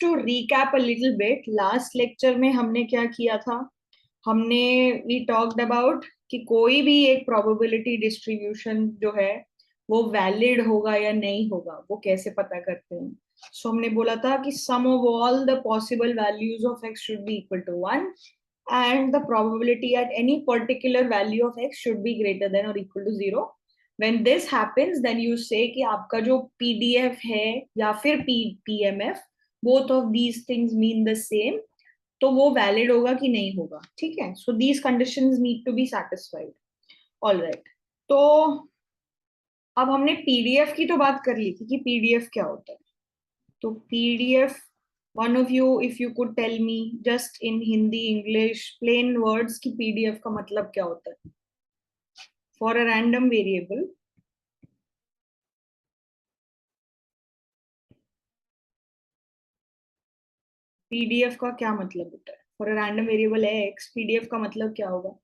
To recap a little bit, last lecture में हमने क्या किया था? हमने वी टॉक्ड अबाउट कि कोई भी एक प्रोबेबिलिटी डिस्ट्रीब्यूशन जो है वो वैलिड होगा या नहीं होगा, वो कैसे पता करते हैं? सो हमने बोला था कि sum of all the possible values of X should be equal to 1 and the probability at any particular value of x should be greater than or equal to 0. When this happens, then you say कि आपका जो pdf है या फिर pmf, both of these things mean the same, तो वो valid होगा कि नहीं होगा. ठीक है, so these conditions need to be satisfied. All right. तो अब हमने पीडीएफ की तो बात कर ली थी कि पीडीएफ क्या होता है. तो PDF, one of you if you could tell me just in Hindi English plain words कि पीडीएफ का मतलब क्या होता है for a random variable. PDF का क्या मतलब होता है फॉर अ रैंडम वेरिएबल है एक्स? पीडीएफ का मतलब क्या होगा?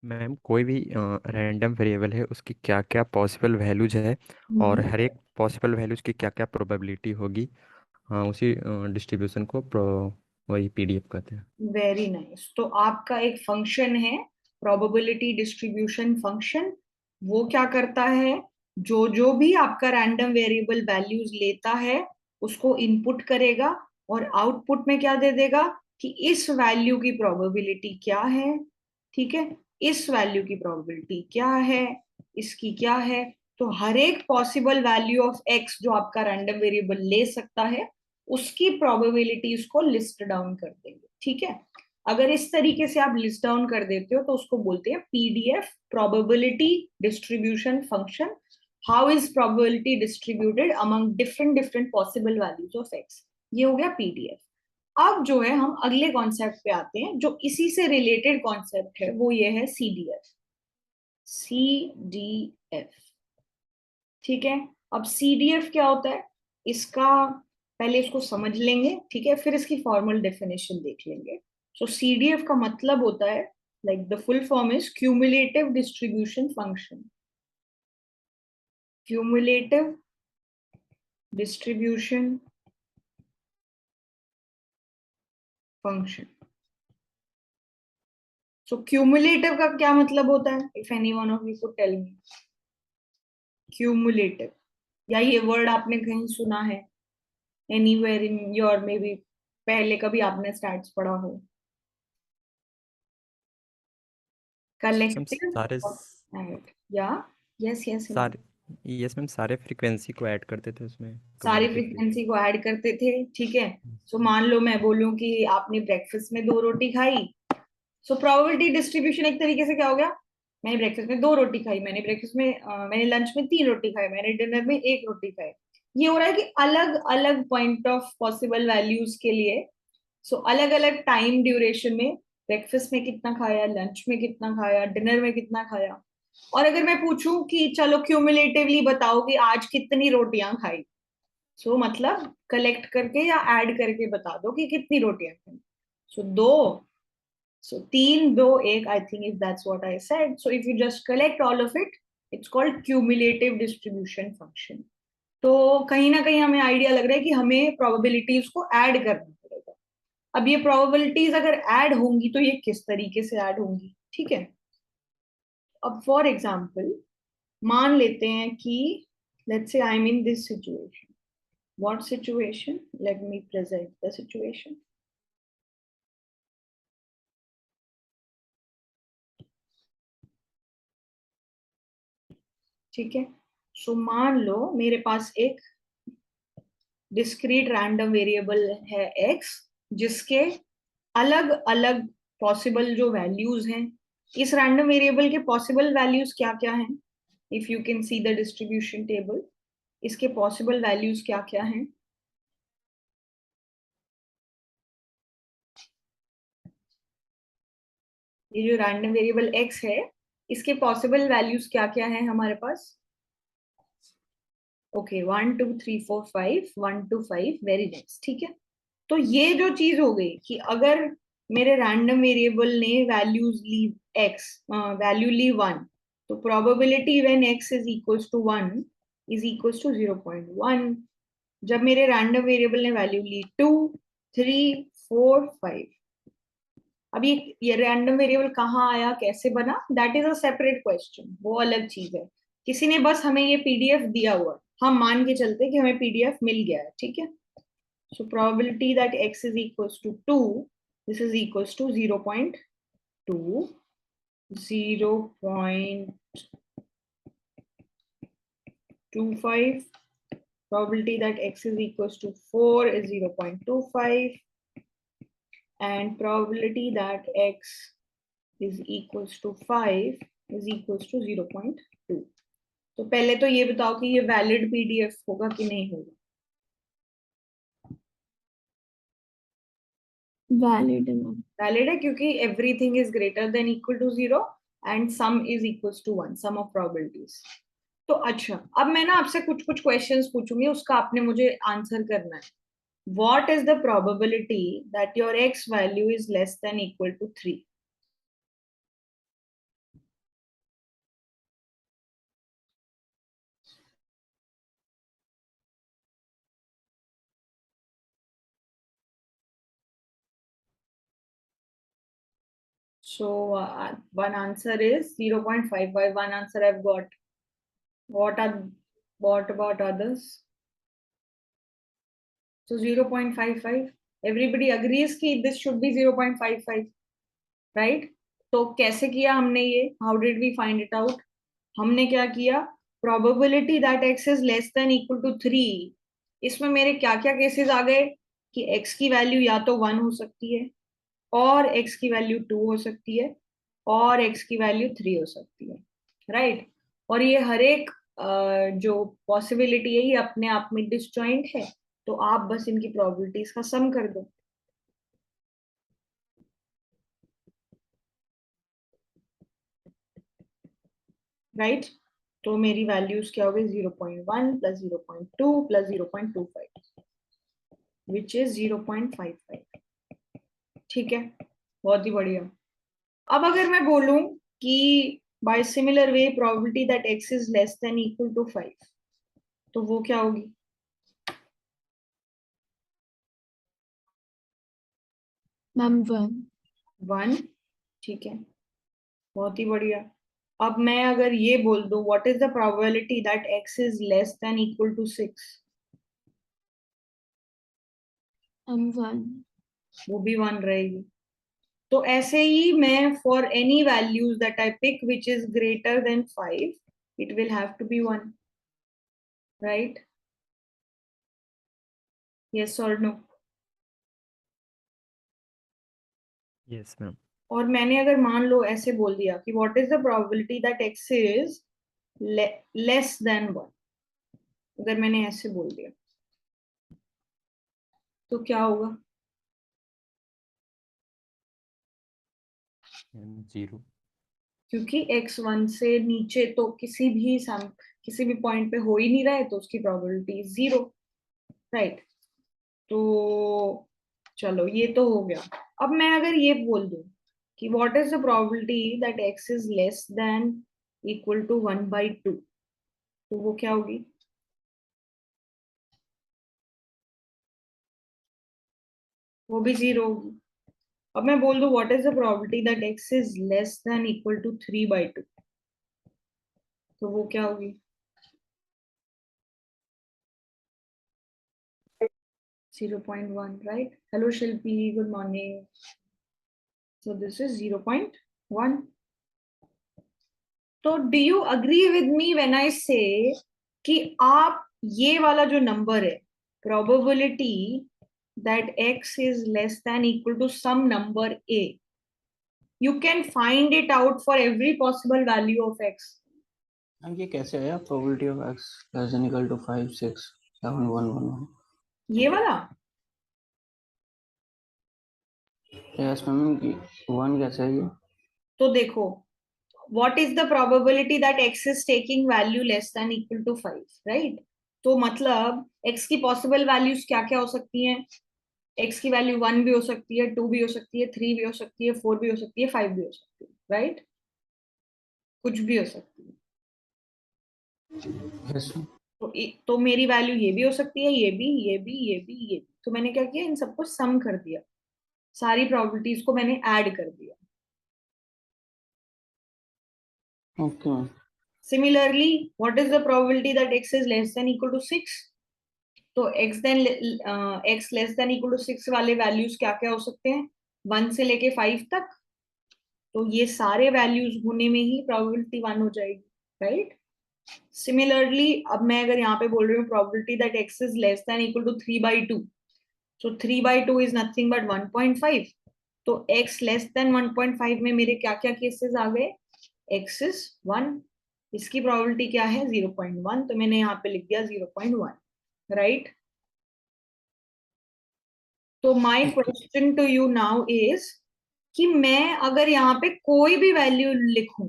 मैम कोई भी रैंडम वेरिएबल है उसकी क्या क्या पॉसिबल वैल्यूज है और हर एक पॉसिबल वैल्यूज की क्या क्या प्रोबेबिलिटी होगी, हाँ उसी डिस्ट्रीब्यूशन को वही पीडीएफ कहते हैं। Very nice. तो आपका एक फंक्शन है प्रोबेबिलिटी डिस्ट्रीब्यूशन फंक्शन. वो क्या करता है? जो जो भी आपका रैंडम वेरिएबल वैल्यूज लेता है उसको इनपुट करेगा और आउटपुट में क्या दे देगा कि इस वैल्यू की प्रोबेबिलिटी क्या है. ठीक है, इस वैल्यू की प्रोबेबिलिटी क्या है, इसकी क्या है. तो हर एक पॉसिबल वैल्यू ऑफ एक्स जो आपका रैंडम वेरिएबल ले सकता है उसकी प्रोबेबिलिटीज को लिस्ट डाउन कर देंगे. ठीक है, अगर इस तरीके से आप लिस्ट डाउन कर देते हो तो उसको बोलते हैं PDF, probability distribution function. How is probability distributed among different different possible values of x. ये हो गया पीडीएफ. अब जो है हम अगले कॉन्सेप्ट पे आते हैं जो इसी से रिलेटेड कॉन्सेप्ट है, वो ये है सीडीएफ. सीडीएफ. ठीक है, अब सीडीएफ क्या होता है इसका पहले इसको समझ लेंगे. ठीक है, फिर इसकी फॉर्मल डेफिनेशन देख लेंगे. सो सीडीएफ का मतलब होता है, like the full form is cumulative distribution function. Cumulative distribution function. So cumulative का क्या मतलब होता है? If any one of you could tell me cumulative, या ये वर्ड आपने कहीं सुना है anywhere in your, maybe पहले कभी आपने स्टैट्स पढ़ा हो. मैम कलेक्टिव सारे ऑफ ऐड, या यस यस. सारे यस मैम, सारे फ्रीक्वेंसी को ऐड करते थे उसमें सारी क्युमुलेटिव पे। फ्रीक्वेंसी को ऐड करते थे. ठीक है, सो मान लो मैं बोलूं कि आपने ब्रेकफास्ट में 2 रोटी खाई. सो प्रोबेबिलिटी डिस्ट्रीब्यूशन एक तरीके से क्या हो गया? मैंने ब्रेकफास्ट में 2 रोटी खाई, मैंने ब्रेकफास्ट में मैंने लंच में 3 रोटी खाई, मैंने डिनर में 1 रोटी खाई. ये हो रहा है कि अलग अलग पॉइंट ऑफ पॉसिबल वैल्यूज के लिए, सो अलग अलग टाइम ड्यूरेशन में ब्रेकफास्ट में कितना खाया, लंच में कितना खाया, डिनर में कितना खाया. और अगर मैं पूछूं कि चलो क्यूमुलेटिवली बताओ कि आज कितनी रोटियां खाई, सो मतलब कलेक्ट करके या ऐड करके बता दो कि कितनी रोटियां खाई. सो 2, सो 3, 2, 1, I think if that's what I said. So if you just collect all of it, it's called cumulative distribution function. तो कहीं ना कहीं हमें आइडिया लग रहा है कि हमें प्रोबेबिलिटीज को ऐड करना पड़ेगा. अब ये प्रोबेबिलिटीज अगर ऐड होंगी तो ये किस तरीके से ऐड होंगी? ठीक है, अब फॉर एग्जाम्पल मान लेते हैं कि let's say I am in this situation. What situation? Let me present the situation. ठीक है, सो मान लो मेरे पास एक डिस्क्रीट रैंडम वेरिएबल है x, जिसके अलग अलग पॉसिबल जो वैल्यूज हैं. इस रैंडम वेरिएबल के पॉसिबल वैल्यूज क्या क्या हैं? If you can see the distribution table, इसके पॉसिबल वैल्यूज क्या क्या हैं? ये जो रैंडम वेरिएबल x है इसके पॉसिबल वैल्यूज क्या क्या हैं हमारे पास? Okay, 1 2 3 4 5, 1 2 5, very nice. ठीक है, तो ये जो चीज हो गई कि अगर मेरे रैंडम वेरिएबल ने वैल्यूज ली x, वैल्यू ली 1, तो probability when x is equals to 1 is equals to 0.1। जब मेरे रैंडम वेरिएबल ने वैल्यू ली 2, 3, 4, 5। अब ये रैंडम वेरिएबल कहाँ आया, कैसे बना, that is a separate question, वो अलग चीज है। किसी ने बस हमें ये पीडीएफ दिया हुआ, हम मान के चलते कि हमें पीडीएफ मिल गया है, ठीक है। So probability that x is equals to 2, this is equals to 0.2, 0.25. Probability that x is equals to 4 is 0.25, and probability that x is equals to 5 is equals to 0.2. तो पहले तो ये बताओ कि ये वैलिड पीडीएफ होगा कि नहीं होगा। वैलिड है मैम। वैलिड है क्योंकि everything is greater than equal to 0 and sum is equals to 1, sum of probabilities. तो अच्छा, अब मैं ना आपसे कुछ कुछ क्वेश्चंस पूछूंगी, उसका आपने मुझे आंसर करना है। What is the probability that your x value is less than equal to 3? So one answer is 0.55. One answer I've got. What about others? So 0.55. Everybody agrees कि this should be 0.55, right? तो कैसे किया हमने ये? How did we find it out? हमने क्या किया? Probability that x is less than equal to 3. इसमें मेरे क्या क्या केसेस आ गए कि x की वैल्यू या तो 1 हो सकती है, और x की वैल्यू 2 हो सकती है, और x की वैल्यू 3 हो सकती है, राइट। और ये हर एक जो पॉसिबिलिटी है ये अपने आप में डिसजॉइंट है, तो आप बस इनकी प्रोबेबिलिटीज का सम कर दो, राइट। तो मेरी वैल्यूज क्या हो गई, 0.1 प्लस 0.2 प्लस 0.25 विच इज 0.55। ठीक है, बहुत ही बढ़िया। अब अगर मैं बोलूं कि by similar way probability that x is less than equal to 5, तो वो क्या होगी? मैम 1। ठीक है, बहुत ही बढ़िया। अब मैं अगर ये बोल दूं what is the probability that x is less than equal to 6, ma'am 1। वो भी 1 रहेगी। तो ऐसे ही मैं for any values that I pick which is greater than 5, it will have to be 1, right? Yes और नो? Yes ma'am. और मैंने अगर मान लो ऐसे बोल दिया कि what is the probability that x is less than 1, अगर मैंने ऐसे बोल दिया तो क्या होगा? 0। क्योंकि x 1 से नीचे तो किसी भी पॉइंट पे हो ही नहीं रहा है, तो उसकी प्रोबेबिलिटी 0, राइट। तो चलो ये तो हो गया। अब मैं अगर ये बोल दूं कि what is the probability that x is less than equal to 1/2, तो वो क्या होगी? वो भी 0 होगी। अब मैं बोल दूं what is the probability that x is less than equal to 3/2, तो वो क्या होगी? 0.1, right? Hello Shilpi, good morning. So this is 0.1. तो do you agree with me when I say कि आप ये वाला जो नंबर है, probability that x is less than equal to some number a, you can find it out for every possible value of x. Ma'am ये कैसे आया probability of x less than equal to 5 6 7 1 1 1? ये वाला? Yes ma'am, 1 कैसे है ये? तो देखो, what is the probability that x is taking value less than equal to 5, right? तो मतलब x की पॉसिबल वैल्यूज क्या क्या हो सकती हैं? x की वैल्यू 1 भी हो सकती है, 2 भी हो सकती है, 3 भी हो सकती है, 4 भी हो सकती है, 5 भी हो सकती है, राइट? कुछ भी हो सकती है। Yes ma'am. तो मेरी वैल्यू ये भी हो सकती है, ये भी, ये भी, ये भी, ये भी। तो मैंने क्या किया, इन सबको सम कर दिया, सारी प्रोबेबिलिटीज को मैंने ऐड कर दिया। Okay ma'am. Similarly, what is the probability that x is less than equal to 6? तो x less than equal to 6 वाले वैल्यूज क्या क्या हो सकते हैं, 1 से लेके 5 तक। तो ये सारे वैल्यूज होने में ही प्रोबेबिलिटी 1 हो जाएगी, राइट। सिमिलरली अब मैं अगर यहाँ पे बोल रही हूँ probability that x is less than equal to 3/2, so 3/2 is nothing but 1.5। तो x लेस देन 1.5 में मेरे क्या क्या केसेस आ गए, x इज 1, इसकी प्रोबेबिलिटी क्या है 0.1, तो मैंने यहाँ पे लिख दिया 0.1, राइट। तो my question to you now is कि मैं अगर यहाँ पे कोई भी वैल्यू लिखूं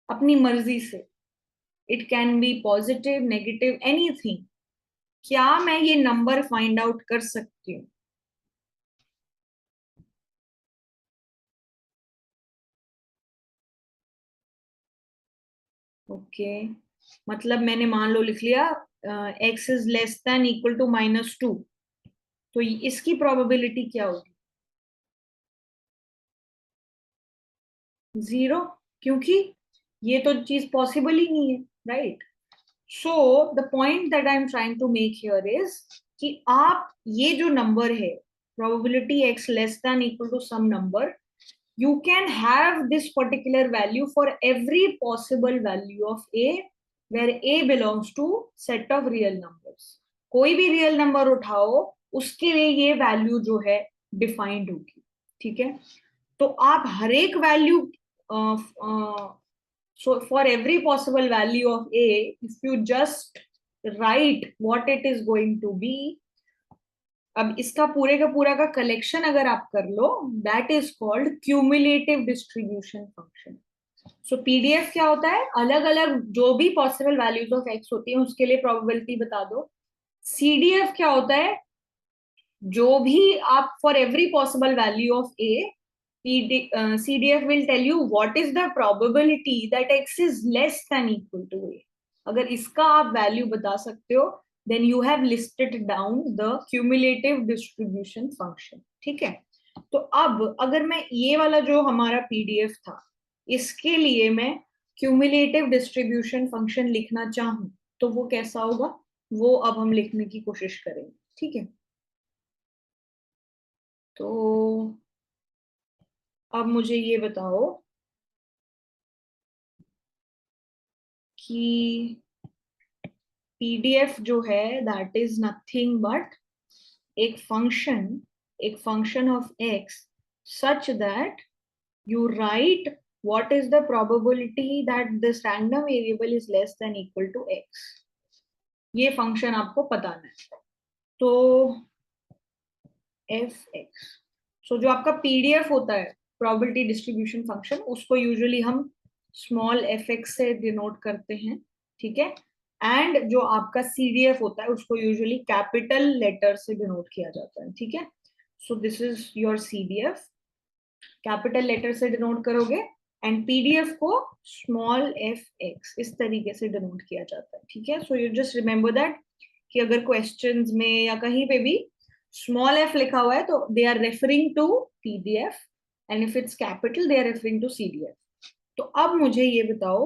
अपनी मर्जी से, it can be positive, negative, anything, क्या मैं ये नंबर फाइंड आउट कर सकती हूँ? ओके, मतलब मैंने मान लो लिख लिया x is less than equal to -2, तो इसकी प्रोबेबिलिटी क्या होगी, 0, क्योंकि ये तो चीज पॉसिबल ही नहीं है, right. So the point that I am trying to make here is कि आप ये जो नंबर है probability x less than equal to some number, you can have this particular value for every possible value of a where a belongs to set of real numbers। कोई भी real number उठाओ उसके लिए ये value जो है defined होगी, ठीक है। तो आप हर एक value, so for every possible value of a, if you just write what it is going to be, अब इसका पूरे का पूरा का कलेक्शन अगर आप कर लो, that is called cumulative distribution function. So PDF क्या होता है, अलग अलग जो भी पॉसिबल वैल्यूज ऑफ एक्स होती है उसके लिए प्रोबेबिलिटी बता दो। सीडीएफ क्या होता है, जो भी आप for every possible value of A, CDF will tell you what is the probability that x is less than equal to a। अगर इसका आप वैल्यू बता सकते हो then you have listed down the cumulative distribution function, ठीक है। तो अब अगर मैं ये वाला जो हमारा पीडीएफ था इसके लिए मैं क्यूमुलेटिव डिस्ट्रीब्यूशन फंक्शन लिखना चाहूं तो वो कैसा होगा, वो अब हम लिखने की कोशिश करेंगे, ठीक है। तो अब मुझे ये बताओ कि पीडीएफ जो है दैट इज नथिंग बट एक function of x such that you write what is the probability that this random variable is less than equal to x। ये फंक्शन आपको बताना है। तो fx, सो जो आपका पीडीएफ होता है प्रोबेबिलिटी डिस्ट्रीब्यूशन फंक्शन, उसको यूजुअली हम स्मॉल fx से डिनोट करते हैं, ठीक है। एंड जो आपका सीडीएफ होता है उसको यूजुअली कैपिटल लेटर से डिनोट किया जाता है, ठीक है। So this is your CDF, capital letter से डिनोट करोगे एंड पीडीएफ को स्मॉल fx इस तरीके से डिनोट किया जाता है, ठीक है। So you just remember that कि अगर क्वेश्चंस में या कहीं पे भी स्मॉल f लिखा हुआ है तो they are referring to PDF and if it's capital they are referring to CDF. तो अब मुझे ये बताओ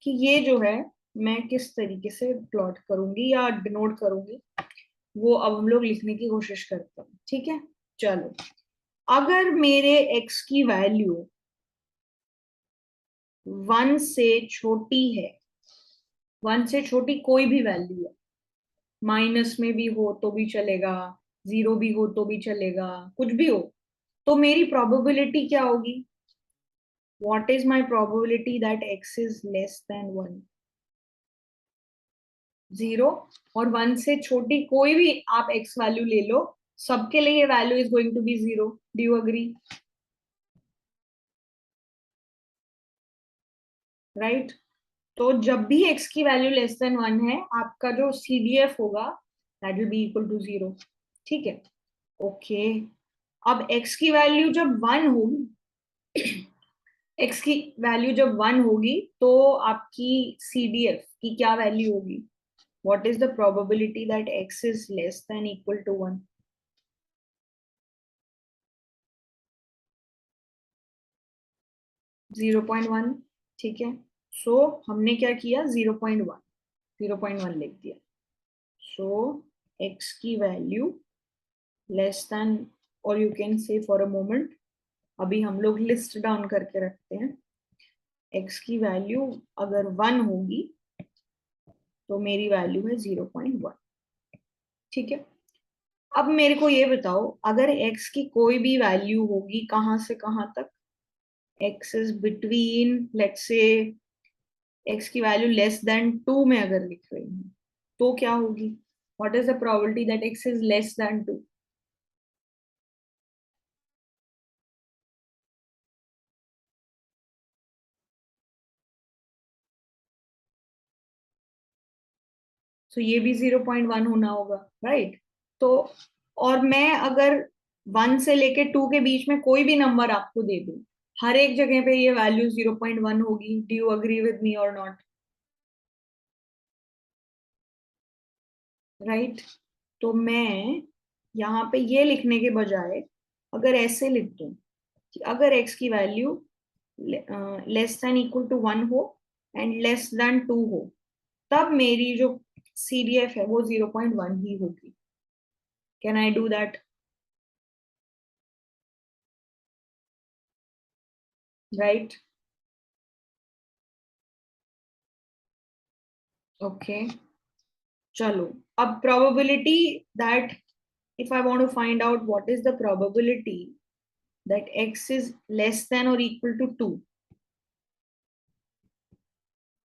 कि ये जो है मैं किस तरीके से प्लॉट करूंगी या डिनोट करूंगी, वो अब हम लोग लिखने की कोशिश करते हैं, ठीक है। चलो, अगर मेरे x की वैल्यू 1 से छोटी है, 1 से छोटी कोई भी वैल्यू है, माइनस में भी हो तो भी चलेगा, 0 भी हो तो भी चलेगा, कुछ भी हो, तो मेरी प्रोबेबिलिटी क्या होगी, what is my probability that x is less than 1, 0। और 1 से छोटी कोई भी आप x वैल्यू ले लो, सबके लिए ये value is going to be 0। Do you agree, right. तो जब भी x की वैल्यू लेस देन 1 है, आपका जो CDF होगा that will be equal to 0, ठीक है। ओके, अब x की वैल्यू जब 1 होगी x की वैल्यू जब 1 होगी तो आपकी CDF की क्या वैल्यू होगी? What is the probability that x is less than equal to 1? 0.1, ठीक है। सो हमने क्या किया, 0.1 लिख दिया। सो x की वैल्यू लेस देन, और यू कैन से फॉर अ मोमेंट, अभी हम लोग लिस्ट डाउन करके रखते हैं, x की वैल्यू अगर 1 होगी तो मेरी वैल्यू है 0.1, ठीक है। अब मेरे को ये बताओ, अगर x की कोई भी वैल्यू होगी कहां से कहां तक, x is between, let's say x की वैल्यू लेस देन 2 में अगर लिख रही हूँ तो क्या होगी? What is the probability that x is less then 2? तो ये भी 0.1 होना होगा, राइट? तो और मैं अगर 1 से लेके 2 के बीच में कोई भी नंबर आपको दे दूं, हर एक जगह पे ये वैल्यू 0.1 होगी। Do you agree with me और नॉट? राइट? तो मैं यहाँ पे ये लिखने के बजाय अगर ऐसे लिख दूं कि अगर x की value less than equal to 1 हो एंड लेस देन 2 हो, तब मेरी जो CDF है वो 0.1 ही होगी। Can I do that? Right? Okay, चलो। अब probability that, if I want to find out what is the probability that x is less than or equal to 2,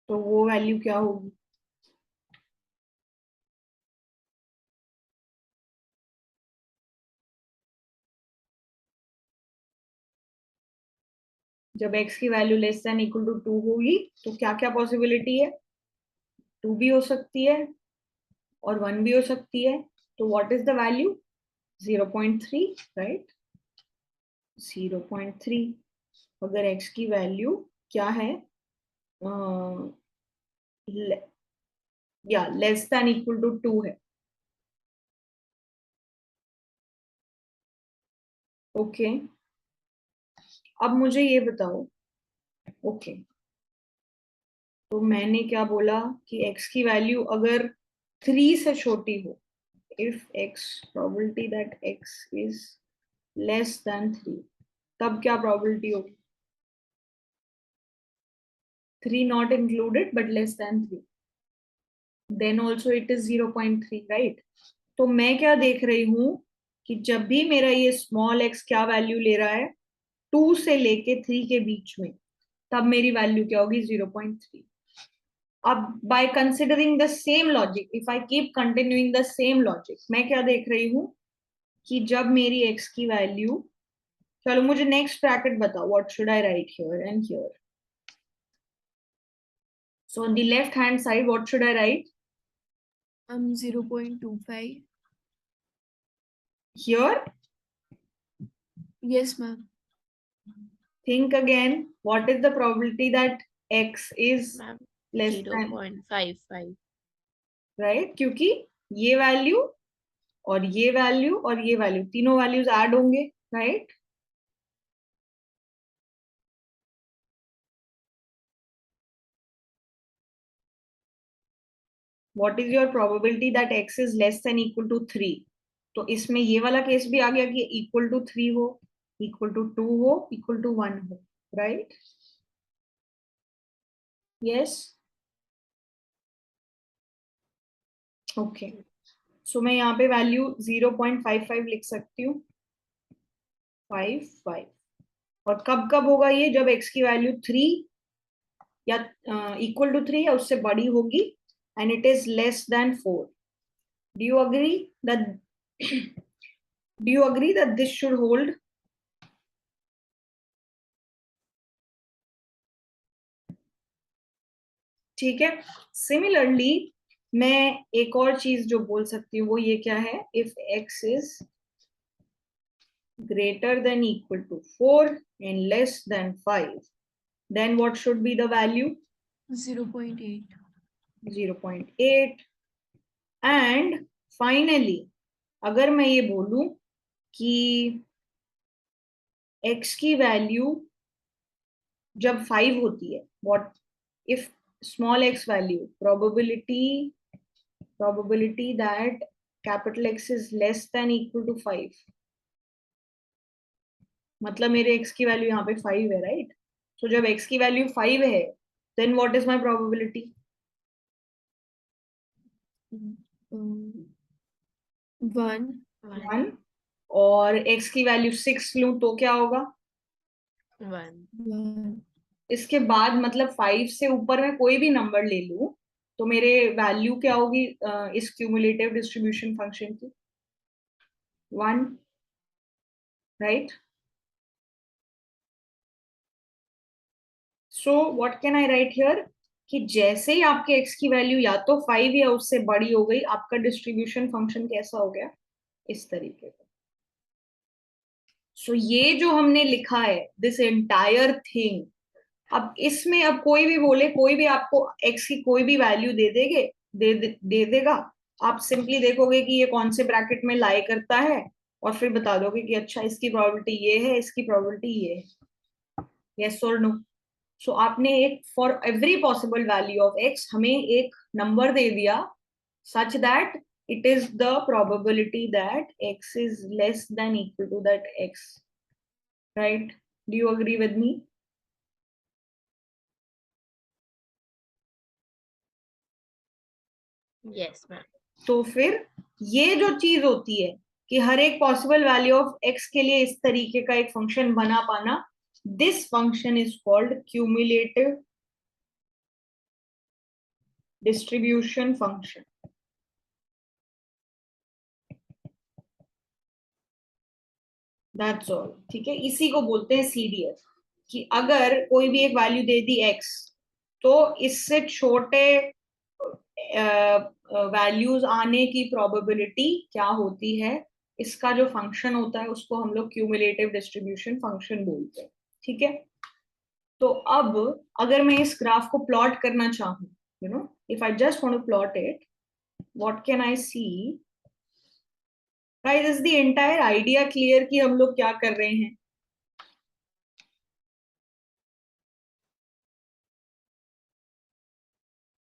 तो वो वैल्यू क्या होगी? जब x की value less than equal to 2 होगी तो क्या क्या पॉसिबिलिटी है? 2 भी हो सकती है और 1 भी हो सकती है। तो what is the value? 0.3, right? 0.3। अगर x की वैल्यू क्या है, या लेस देन इक्वल टू 2 है। ओके, अब मुझे ये बताओ, ओके, तो मैंने क्या बोला कि x की वैल्यू अगर 3 से छोटी हो, if x probability that x is less than 3, तब क्या प्रोबेबिलिटी होगी? 3 not included but less than 3, then also it is 0.3, right? तो मैं क्या देख रही हूं कि जब भी मेरा ये स्मॉल x क्या वैल्यू ले रहा है, 2 से लेके 3 के बीच में, तब मेरी वैल्यू क्या होगी? 0.3। अब by considering the same logic, if I keep continuing the same logic, मैं क्या देख रही हूँ कि जब मेरी x की वैल्यू, चलो मुझे नेक्स्ट ब्रैकेट बताओ, what should I right here and here? So on the left hand side what should I right? 0.25. Here Yes, ma'am. think again, what is the probability that x is ma'am less than, 0.55. right? क्योंकि ये value और ये value और ये value, तीनों values add होंगे, right? What is your probability that x is less than equal to 3? तो इसमें ये वाला केस भी आ गया कि इक्वल टू 3 हो, इक्वल टू 2 हो, इक्वल टू 1 हो, राइट? Yes, okay. सो मैं यहाँ पे वैल्यू 0.55 लिख सकती हूँ, 55। और कब कब होगा ये? जब x की वैल्यू 3 या इक्वल टू 3 या उससे बड़ी होगी and it is less then 4। Do you agree that do you agree that this should hold? ठीक है। सिमिलरली मैं एक और चीज जो बोल सकती हूँ वो ये क्या है, if x is greater than equal to 4 and less than 5, then what should be the value? 0.8. 0.8. and finally अगर मैं ये बोलूं कि x की वैल्यू जब 5 होती है, what if small x value, probability that capital X is less than equal to 5, मतलब मेरे x की वैल्यू यहाँ पे 5 है, राइट? सो जब x की वैल्यू 5 है, then what is my probability? 1. 1. और x की वैल्यू 6 लूं तो क्या होगा? 1. इसके बाद मतलब 5 से ऊपर मैं कोई भी नंबर ले लूं तो मेरे वैल्यू क्या होगी इस क्यूमुलेटिव डिस्ट्रीब्यूशन फंक्शन की? 1, right? So what can I right here कि जैसे ही आपके x की वैल्यू या तो 5 या उससे बड़ी हो गई, आपका डिस्ट्रीब्यूशन फंक्शन कैसा हो गया? इस तरीके का। सो ये जो हमने लिखा है, दिस एंटायर थिंग, अब इसमें अब कोई भी बोले, कोई भी आपको x की कोई भी वैल्यू दे देगा, आप सिंपली देखोगे कि ये कौन से ब्रैकेट में लाई करता है और फिर बता दोगे कि अच्छा इसकी प्रोबेबिलिटी ये है, इसकी प्रोबेबिलिटी ये है। यस और नो? सो आपने एक for every possible value of x हमें एक नंबर दे दिया such that it is the probability that x is less than equal to that x, right? Do you agree with me? Yes, ma'am. तो फिर ये जो चीज होती है कि हर एक पॉसिबल वैल्यू ऑफ x के लिए इस तरीके का एक फंक्शन बना पाना, this function is called cumulative distribution function. That's all. ठीक है, इसी को बोलते हैं CDF, कि अगर कोई भी एक वैल्यू दे दी x, तो इससे छोटे वैल्यूज आने की प्रोबेबिलिटी क्या होती है, इसका जो फंक्शन होता है उसको हम लोग क्यूमुलेटिव डिस्ट्रीब्यूशन फंक्शन बोलते हैं। ठीक है, तो अब अगर मैं इस ग्राफ को प्लॉट करना चाहूँ, you know, if I just want to plot it, what can I see? Guys, is the entire idea clear कि हम लोग क्या कर रहे हैं?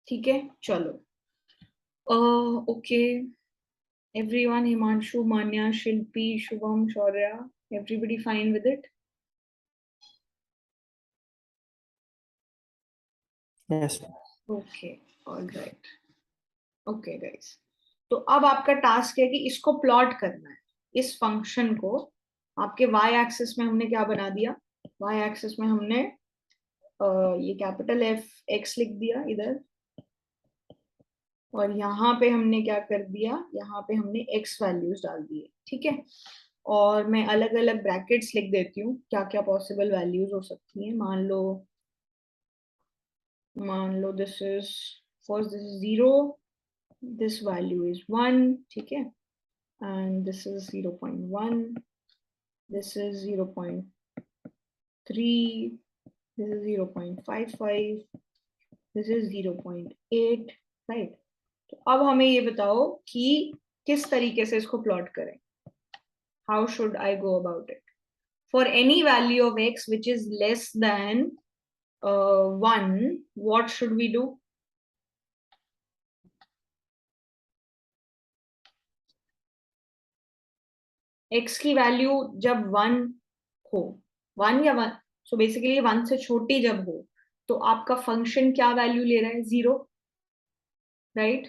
ठीक है, चलो। Okay, everyone, Himanshu, Manya, Shilpi, Shubham, Shaurya, everybody fine with it? Yes. Okay, all right. Okay, guys. तो अब आपका टास्क है कि इसको प्लॉट करना है, इस फंक्शन को। आपके y एक्सिस में हमने क्या बना दिया? y एक्सिस में हमने ये कैपिटल F(x) लिख दिया इधर, और यहाँ पे हमने क्या कर दिया? यहाँ पे हमने x वैल्यूज डाल दिए। ठीक है, और मैं अलग अलग ब्रैकेट्स लिख देती हूँ क्या क्या पॉसिबल वैल्यूज हो सकती हैं। मान लो this is first, this is 0, this value is 1, ठीक है, and this is 0.1, this is 0.3, this is 0.55, this is 0.8, right? तो अब हमें ये बताओ कि किस तरीके से इसको प्लॉट करें। How should I go about it? For any value of x which is less than 1, what should we do? x की वैल्यू जब 1 हो, 1 या 1, सो बेसिकली 1 से छोटी जब हो, तो आपका फंक्शन क्या वैल्यू ले रहा है? 0, राइट?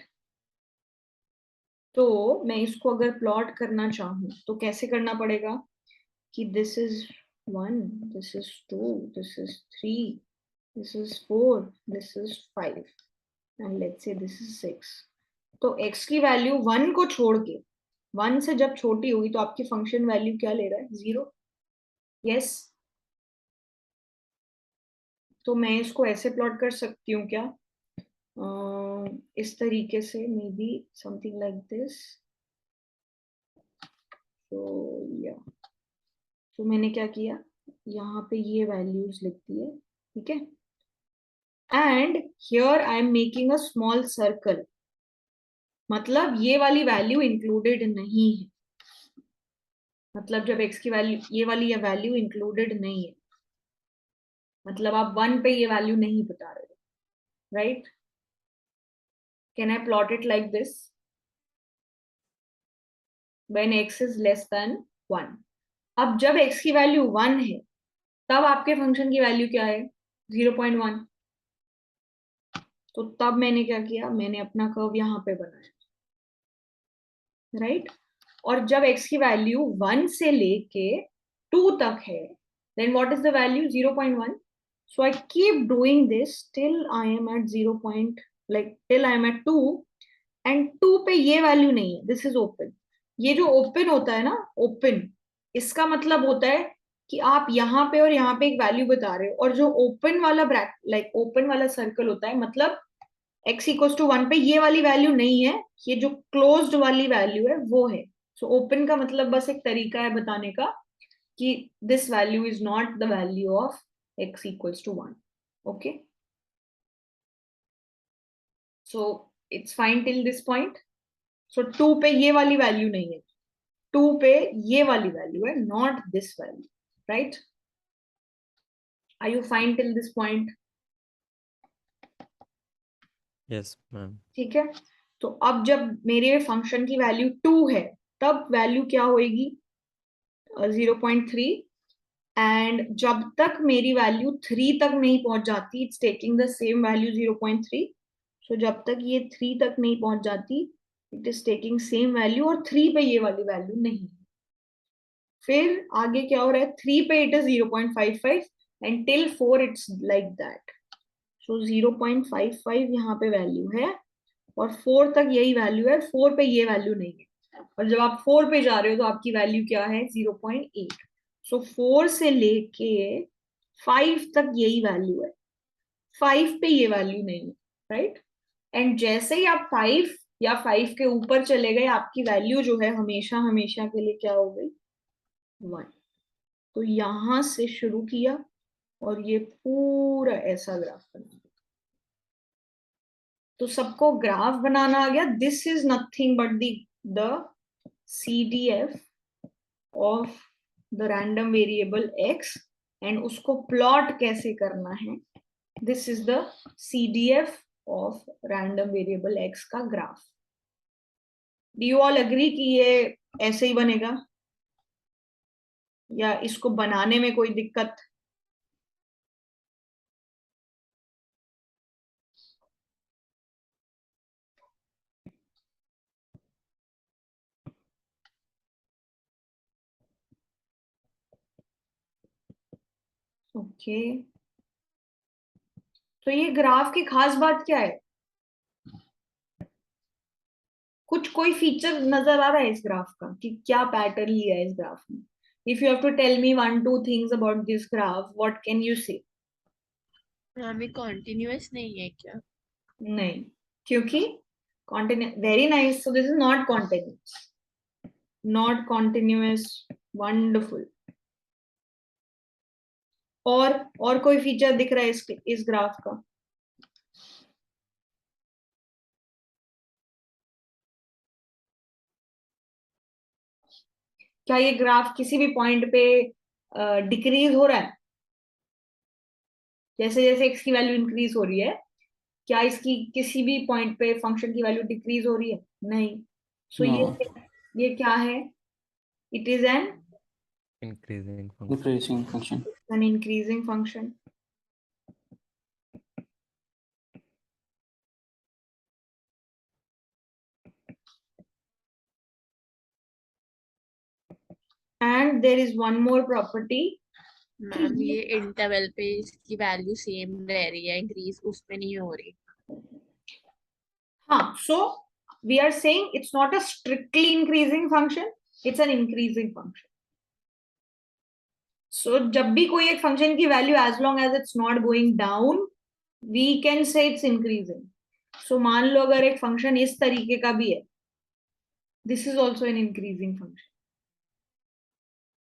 तो मैं इसको अगर प्लॉट करना चाहूँ तो कैसे करना पड़ेगा कि this is 1, this is 2, this is 3, this is 4, this is 5, and let's say this is 6। तो x की वैल्यू 1 को छोड़ के, 1 से जब छोटी होगी तो आपकी फंक्शन वैल्यू क्या ले रहा है? 0। यस, तो मैं इसको ऐसे प्लॉट कर सकती हूँ क्या? इस तरीके से, may be something like this. तो या, तो मैंने क्या किया, यहाँ पे ये वैल्यूज लिख दिए, ठीक है, and here I am making a small circle, मतलब ये वाली वैल्यू इंक्लूडेड नहीं है, मतलब जब x की वैल्यू, ये वाली वैल्यू इंक्लूडेड नहीं है, मतलब आप 1 पे ये वैल्यू नहीं बता रहे हो, right? Can I plot it like this, when x is less than 1। अब जब x की वैल्यू 1 है तब आपके फंक्शन की वैल्यू क्या है? 0.1। तो तब मैंने क्या किया, मैंने अपना कर्व यहाँ पे बनाया, राइट? और जब x की वैल्यू 1 से लेके 2 तक है, then what is the value? 0.1. So I keep doing this till I am at 0. till I am at 2, and 2 पे ये वैल्यू नहीं है, this is open. ये जो ओपन होता है ना, ओपन, इसका मतलब होता है कि आप यहाँ पे और यहाँ पे एक वैल्यू बता रहे हो, और जो ओपन वाला ब्रैकेट, ओपन वाला सर्कल होता है, मतलब x इक्वल टू 1 पे ये वाली वैल्यू नहीं है, ये जो क्लोज्ड वाली वैल्यू है वो है। सो ओपन का मतलब बस एक तरीका है बताने का कि this value is not the value of x equals to 1। Okay, so it's fine till this point. So 2 पे ये वाली वैल्यू नहीं है, 2 पे ये वाली वैल्यू है, not this value, right? Are you fine till this point? Yes ma'am. ठीक है, तो अब जब मेरे फंक्शन की वैल्यू 2 है तब वैल्यू क्या होएगी? 0.3। एंड जब तक मेरी वैल्यू 3 तक नहीं पहुंच जाती, it's taking the same value 0.3। सो जब तक ये 3 तक नहीं पहुंच जाती, it is taking same value, और 3 पे ये वाली वैल्यू नहीं। फिर आगे क्या हो रहा है? 3 पे it is 0.55, and till 4 it's like that. So 0.55 यहाँ पे वैल्यू है, और 4 तक यही वैल्यू है, 4 पे ये वैल्यू नहीं है, और जब आप 4 पे जा रहे हो तो आपकी वैल्यू क्या है? 0.8। सो 4 से लेके 5 तक यही वैल्यू है, 5 पे ये वैल्यू नहीं है, राइट? एंड जैसे ही आप 5 या 5 के ऊपर चले गए, आपकी वैल्यू जो है हमेशा हमेशा के लिए क्या हो गई? 1। तो यहां से शुरू किया और ये पूरा ऐसा ग्राफ बना, तो सबको ग्राफ बनाना आ गया। This is nothing but the CDF of the random variable x, and उसको प्लॉट कैसे करना है, this is the CDF of random variable x का graph. Do you all agree कि ये ऐसे ही बनेगा, या इसको बनाने में कोई दिक्कत? ओके, तो ये ग्राफ की खास बात क्या है? कुछ कोई फीचर नजर आ रहा है इस ग्राफ का कि क्या पैटर्न लिया है इस ग्राफ में? If you have to tell me 1-2 things about this graph, what can you say? हमें कॉन्टिन्यूअस नहीं है क्या? नहीं, क्योंकि continue, very nice, so this is not continuous, not continuous, wonderful. और कोई फीचर दिख रहा है इस ग्राफ का? क्या ये ग्राफ किसी भी पॉइंट पे डिक्रीज हो रहा है? जैसे जैसे x की वैल्यू इंक्रीज हो रही है, क्या इसकी किसी भी पॉइंट पे फंक्शन की वैल्यू डिक्रीज हो रही है? नहीं। सो No, ये क्या है? It is increasing function. increasing function. N increasing function. And there is one more property. Ma'am ये इंटरवल पे इसकी वैल्यू सेम रह रही है, इंक्रीज उसमें नहीं हो रही। हाँ, so we are saying it's not a strictly increasing function, it's an increasing function. So जब भी कोई एक फंक्शन की वैल्यू, as long as it's not going down, we can say it's increasing. So मान लो अगर एक फंक्शन इस तरीके का भी है, this is also an increasing function.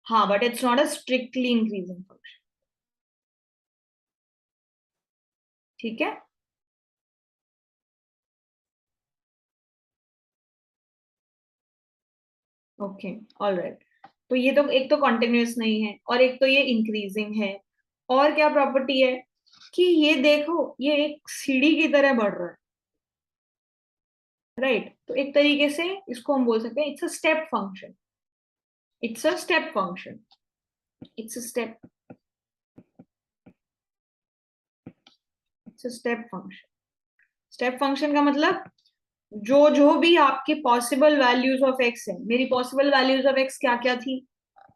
हाँ, but it's not a strictly increasing function. ठीक है। Okay, alright. तो ये तो एक तो कॉन्टिन्यूस नहीं है और एक तो ये इंक्रीजिंग है। और क्या प्रॉपर्टी है कि ये देखो ये एक सीढ़ी की तरह बढ़ रहा है, राइट। तो एक तरीके से इसको हम बोल सकते हैं it's a step function, it's a step function, it's a step, it's a step function. Step function का मतलब जो भी आपकी पॉसिबल वैल्यूज ऑफ एक्स है, मेरी पॉसिबल वैल्यूज ऑफ एक्स क्या क्या थी,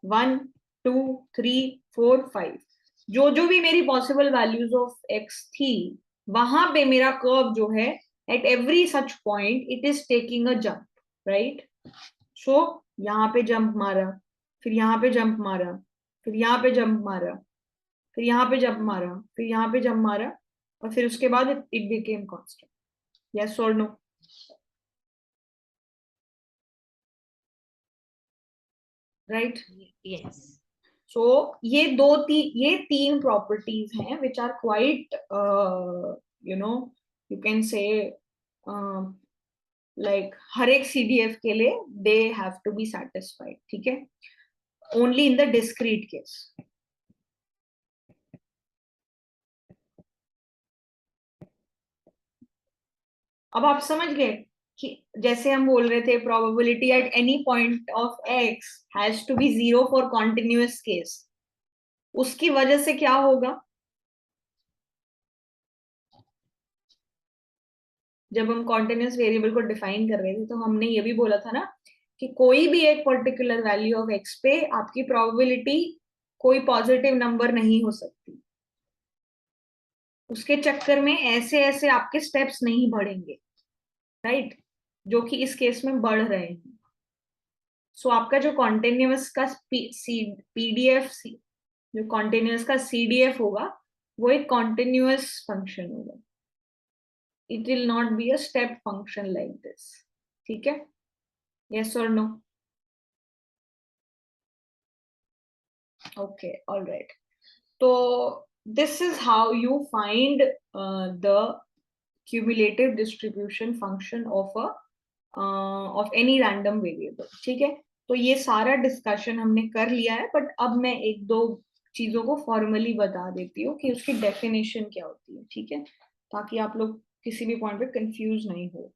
1 2 3 4 5, जो भी मेरी पॉसिबल वैल्यूज ऑफ एक्स थी, वहां पे मेरा कर्व जो है at every such point it is taking a jump, right. So यहाँ पे जंप मारा, फिर यहाँ पे जंप मारा, फिर यहाँ पे जंप मारा, फिर यहाँ पे जंप मारा, फिर यहाँ पे जंप मारा, और फिर उसके बाद इट बिकेम कांस्टेंट। यस और नो? राइट। यस। सो ये ये तीन प्रॉपर्टीज हैं which are quite you know you can say like हर एक CDF के लिए they have to be satisfied, ठीक है, only in the discrete case. अब आप समझ गए कि जैसे हम बोल रहे थे probability at any point of x has to be 0 for continuous case, उसकी वजह से क्या होगा, जब हम कॉन्टिन्यूअस वेरिएबल को डिफाइन कर रहे थे तो हमने ये भी बोला था ना कि कोई भी एक पर्टिकुलर वैल्यू ऑफ एक्स पे आपकी प्रोबेबिलिटी कोई पॉजिटिव नंबर नहीं हो सकती, उसके चक्कर में ऐसे ऐसे आपके स्टेप्स नहीं बढ़ेंगे, राइट, जो कि इस केस में बढ़ रहे हैं। सो आपका जो कॉन्टिन्यूअस का पीडीएफ, जो कॉन्टिन्यूअस का CDF होगा वो एक कॉन्टिन्यूअस फंक्शन होगा, it will not be a step function like this, ठीक है। yes or no? okay, all right. So this is how you find the cumulative distribution function of any random variable, ठीक है। तो ये सारा discussion हमने कर लिया है, बट अब मैं एक दो चीजों को फॉर्मली बता देती हूँ कि उसकी डेफिनेशन क्या होती है, ठीक है, ताकि आप लोग किसी भी पॉइंट पे कंफ्यूज नहीं हो।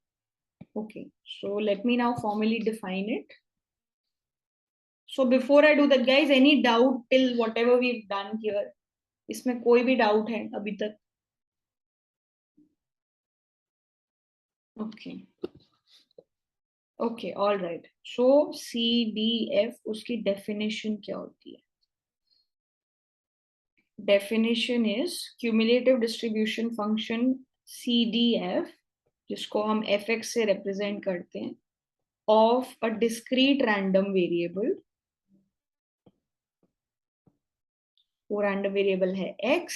okay, so let me now formally define it. So before I do that, guys, any doubt till whatever we've done here? इसमें कोई भी डाउट है अभी तक? okay, okay, all right. So CDF उसकी definition क्या होती है? Definition is cumulative distribution function CDF, जिसको हम fx से represent करते हैं, of a discrete random variable, वो रैंडम वेरिएबल है x,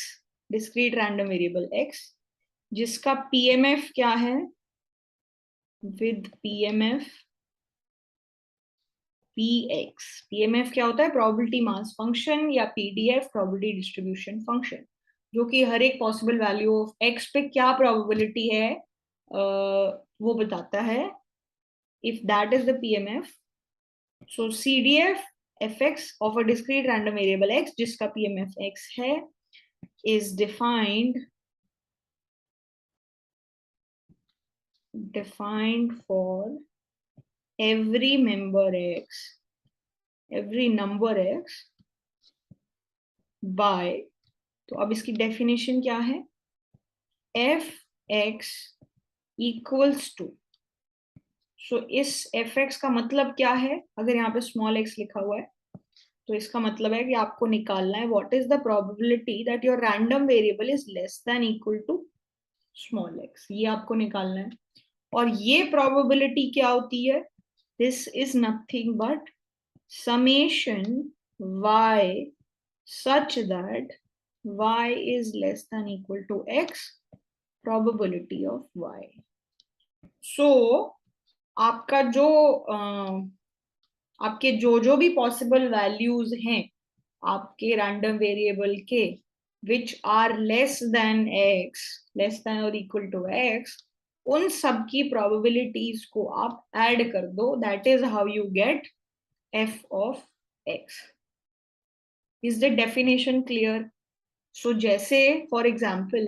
discrete random variable x, जिसका PMF क्या है, विद PMF Px। PMF क्या होता है, प्रोबेबिलिटी मास फंक्शन, या PDF प्रोबेबिलिटी डिस्ट्रीब्यूशन फंक्शन, जो कि हर एक पॉसिबल वैल्यू ऑफ x पे क्या प्रोबेबिलिटी है वो बताता है, if that is the PMF। So CDF fx of a discrete random variable x, जिसका PMF x है, is defined for every member x, every number x by, तो अब इसकी डेफिनेशन क्या है, fx equals to, सो इस fx का मतलब क्या है, अगर यहाँ पे स्मॉल x लिखा हुआ है तो इसका मतलब है कि आपको निकालना है what is the probability that your random variable is less than equal to small x, ये आपको निकालना है। और ये प्रोबेबिलिटी क्या होती है, this is nothing but summation y such that y is less than equal to x, probability of y. So आपका जो आपके जो भी पॉसिबल वैल्यूज हैं आपके रैंडम वेरिएबल के, which are less than x, less than or equal to x, उन सब की probabilities को आप add कर दो. That is how you get f of x. Is the definition clear? So जैसे for example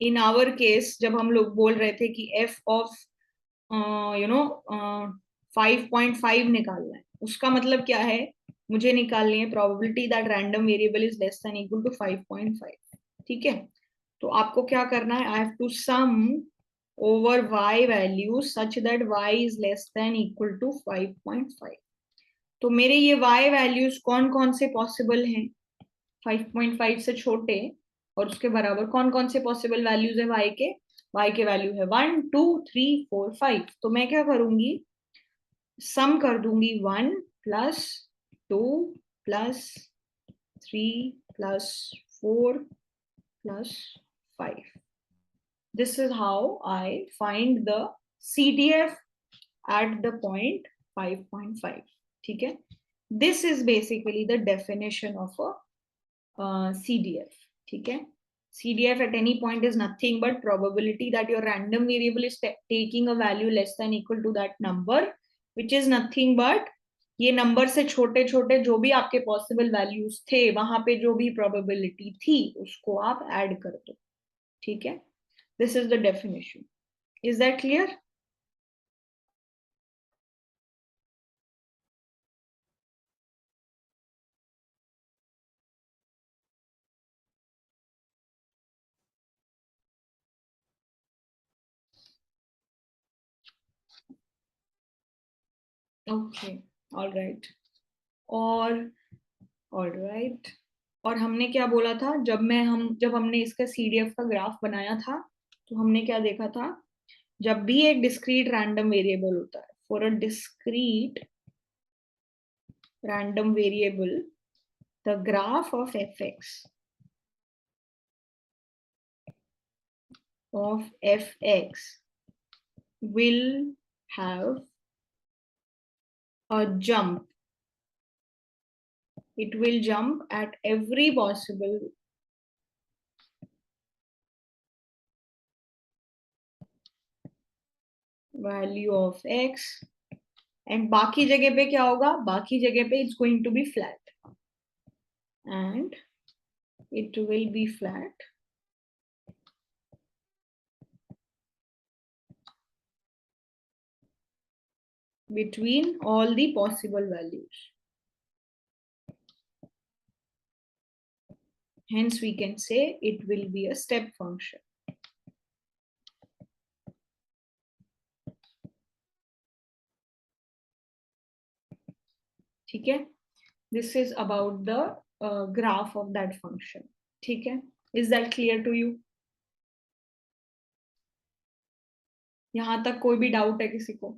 in our case जब हम लोग बोल रहे थे कि f of 5.5 निकालना है, उसका मतलब क्या है, मुझे निकालनी है probability that random variable is less than equal to 5.5. ठीक है, तो आपको क्या करना है, I have to sum over y values such that y is less than equal to 5.5. तो मेरे ये y values कौन कौन से पॉसिबल हैं, 5.5 से छोटे और उसके बराबर कौन कौन से पॉसिबल वैल्यूज है y के, y के वैल्यू है 1 2 3 4 5. तो मैं क्या करूंगी, सम कर दूंगी 1 plus 2 plus 3 plus 4 plus 5. This is how I find the CDF at the point 5.5. ठीक है, this is basically the definition of a CDF. ठीक है, CDF at any point is nothing but probability that your random variable is taking a value less than equal to that number, which is nothing but ये number से छोटे छोटे जो भी आपके possible values थे वहां पे जो भी प्रोबेबिलिटी थी उसको आप ऐड कर दो. ठीक है, this is the definition. Is that clear? Okay, all right. all right. और हमने क्या बोला था, जब हमने इसका CDF का ग्राफ बनाया था तो हमने क्या देखा था, जब भी एक डिस्क्रीट रैंडम वेरिएबल होता है, for a discrete random variable the graph of fx will have a jump. It will jump at every possible value of x, and बाकी जगह पे क्या होगा, बाकी जगह पे it's going to be flat, and it will be flat between all the possible values. Hence we can say it will be a step function. ठीक है, this is about the graph of that function. ठीक है, is that clear to you? यहां तक कोई भी doubt है किसी को?